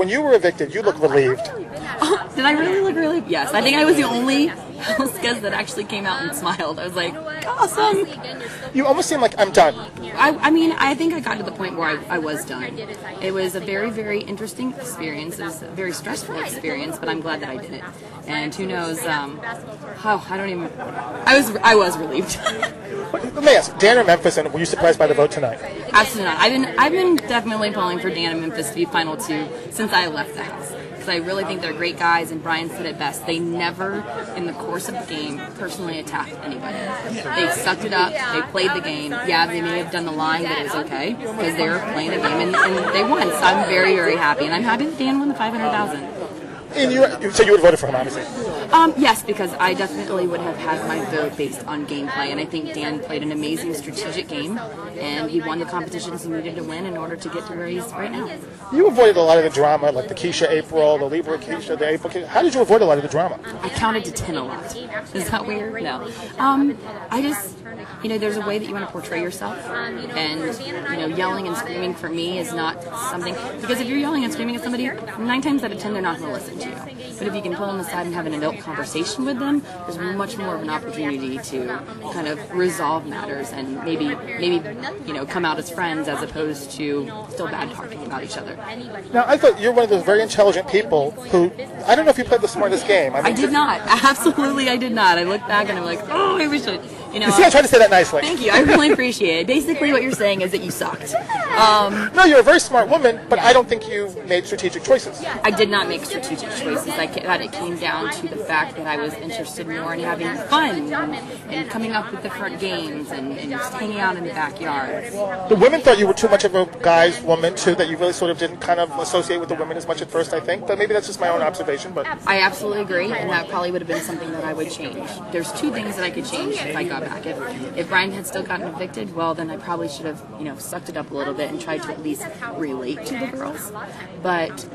when you were evicted, you looked relieved. Oh, did I really look relieved? Yes. I think I was the only house guest that actually came out and smiled. I was like, awesome. You almost seem like I'm done. I mean, I think I got to the point where I was done. It was a very, very interesting experience. It was a very stressful experience, but I'm glad that I did it. And who knows, I was relieved. Let me ask, Dan or Memphis, and were you surprised by the vote tonight? Absolutely not. I've been definitely pulling for Dan and Memphis to be final two since I left the house. Because I really think they're great guys, and Brian said it best. They never, in the course of the game, personally attacked anybody. They sucked it up. They played the game. Yeah, they may have done the lying, but it was okay because they were playing the game, and they won. So I'm very, very happy, and I'm happy that Dan won the $500,000. And so you would have voted for him, obviously? Yes, because I definitely would have had my vote based on gameplay, and I think Dan played an amazing strategic game, and he won the competitions he needed to win in order to get to where he's right now. You avoided a lot of the drama, like the Keisha April, the Libra Keisha, the April Keisha. How did you avoid a lot of the drama? I counted to 10 a lot. Is that weird? No. I just, there's a way that you want to portray yourself, and, yelling and screaming for me is not something, because if you're yelling and screaming at somebody, 9 times out of 10 they're not going to listen to you. But if you can pull them aside and have an adult conversation with them, there's much more of an opportunity to kind of resolve matters and maybe come out as friends as opposed to still bad talking about each other. Now, I thought you're one of those very intelligent people who, I don't know if you played the smartest game. I did not. Absolutely, I did not. I look back and I'm like, oh, I wish I... You see, I tried to say that nicely. Thank you. I really appreciate it. Basically, what you're saying is that you sucked. No, you're a very smart woman, but I don't think you made strategic choices. I did not make strategic choices. I thought it came down to the fact that I was interested more in having fun and coming up with different games and just hanging out in the backyard. The women thought you were too much of a guy's woman, too, that you really sort of didn't kind of associate with the women as much at first, I think. But maybe that's just my own observation. But I absolutely agree, and that probably would have been something that I would change. There's 2 things that I could change if I got back. If Brian had still gotten evicted, well, then I probably should have, sucked it up a little bit and tried to at least relate to the girls. But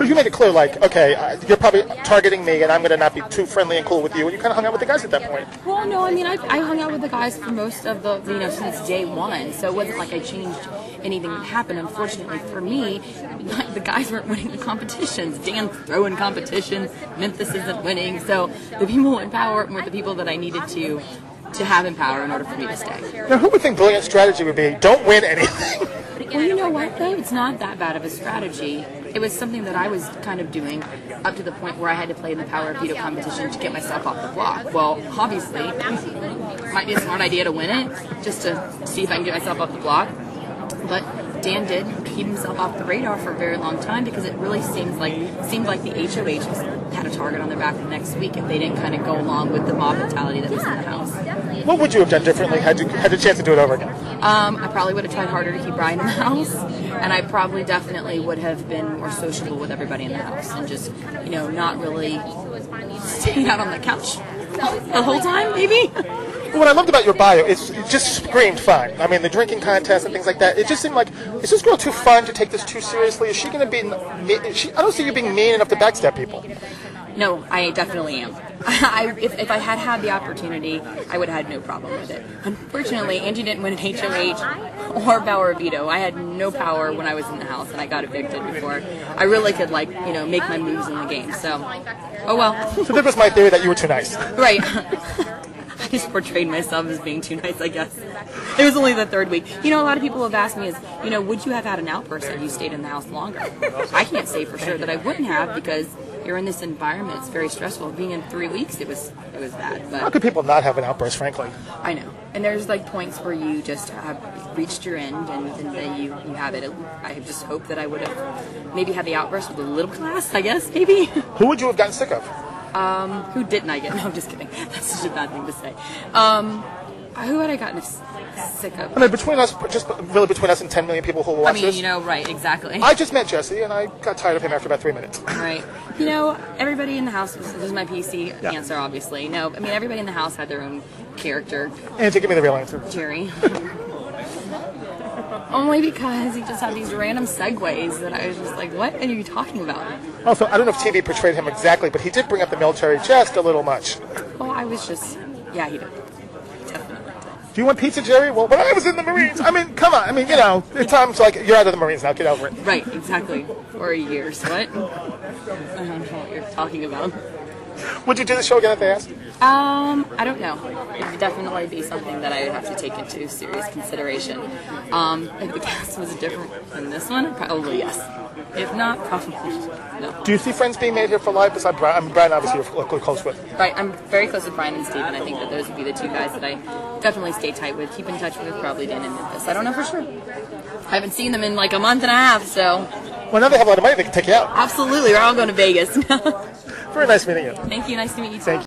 you made it clear, like, okay, you're probably targeting me, and I'm going to not be too friendly and cool with you. And you kind of hung out with the guys at that point. Well, no, I mean, I hung out with the guys for most of the, since day one. So it wasn't like I changed anything that happened. Unfortunately for me, the guys weren't winning the competitions. Dan's throwing competitions. Memphis isn't winning. So the people in power were the people that I needed to have in power in order for me to stay. Now, who would think brilliant strategy would be, don't win anything? Well, you know what, though? It's not that bad of a strategy. It was something that I was kind of doing up to the point where I had to play in the power veto competition to get myself off the block. Well, obviously, it might be a smart idea to win it, just to see if I can get myself off the block. But Dan did keep himself off the radar for a very long time because it really seemed like the HOH had a target on their back the next week if they didn't kind of go along with the mob mentality that was in the house. What would you have done differently had you had the chance to do it over again? I probably would have tried harder to keep Brian in the house, and I probably definitely would have been more sociable with everybody in the house and just, not really staying out on the couch the whole time, maybe. What I loved about your bio is it just screamed fun. I mean, the drinking contest and things like that. It just seemed like, is this girl too fun to take this too seriously? Is she going to be... I don't see you being mean enough to backstab people. No, I definitely am. If I had the opportunity, I would have had no problem with it. Unfortunately, Angie didn't win an HOH or power veto. I had no power when I was in the house, and I got evicted before I really could, make my moves in the game. So, oh well. So that was my theory that you were too nice. Right. I just portrayed myself as being too nice, I guess. It was only the 3rd week. A lot of people have asked me would you have had an outburst if you stayed in the house longer? I can't say for sure that I wouldn't have because you're in this environment. It's very stressful. Being in 3 weeks, it was bad. But how could people not have an outburst, frankly? I know. And there's points where you just have reached your end and then you have it. I just hope that I would have maybe had the outburst with a little class, I guess, maybe. Who would you have gotten sick of? Who didn't I get? No, I'm just kidding. That's such a bad thing to say. Who had I gotten sick of? I mean, between us, just really between us and 10 million people who will watch this. Right, exactly. I just met Jesse, and I got tired of him after about 3 minutes. Right. Everybody in the house, this is my PC answer, obviously. No, I mean, everybody in the house had their own character. Angie, give me the real answer. Jerry. Only because he just had these random segues that I was just like, what are you talking about? Also, I don't know if TV portrayed him exactly, but he did bring up the military just a little much. Well, I was just, yeah, he did. Definitely. Do Do you want pizza, Jerry? Well, when I was in the Marines, I mean, come on. I mean, you know, at times like you're out of the Marines now. Get over it. Right, exactly. Or a year. So what? I don't know what you're talking about. Would you do the show again if they asked? I don't know. It would definitely be something that I would have to take into serious consideration. If the cast was different than this one, probably yes. If not, probably no. Do you see friends being made here for life besides Brian? I mean, Brian, obviously, you're close with. Right, I'm very close with Brian and Steve, and I think that those would be the two guys that I definitely stay tight with, keep in touch with, probably Dan and Memphis. I don't know for sure. I haven't seen them in like a month and a half, so. Well, now they have a lot of money, they can take you out. Absolutely, we're all going to Vegas. Very nice meeting you. Thank you, nice to meet you too. Thank you.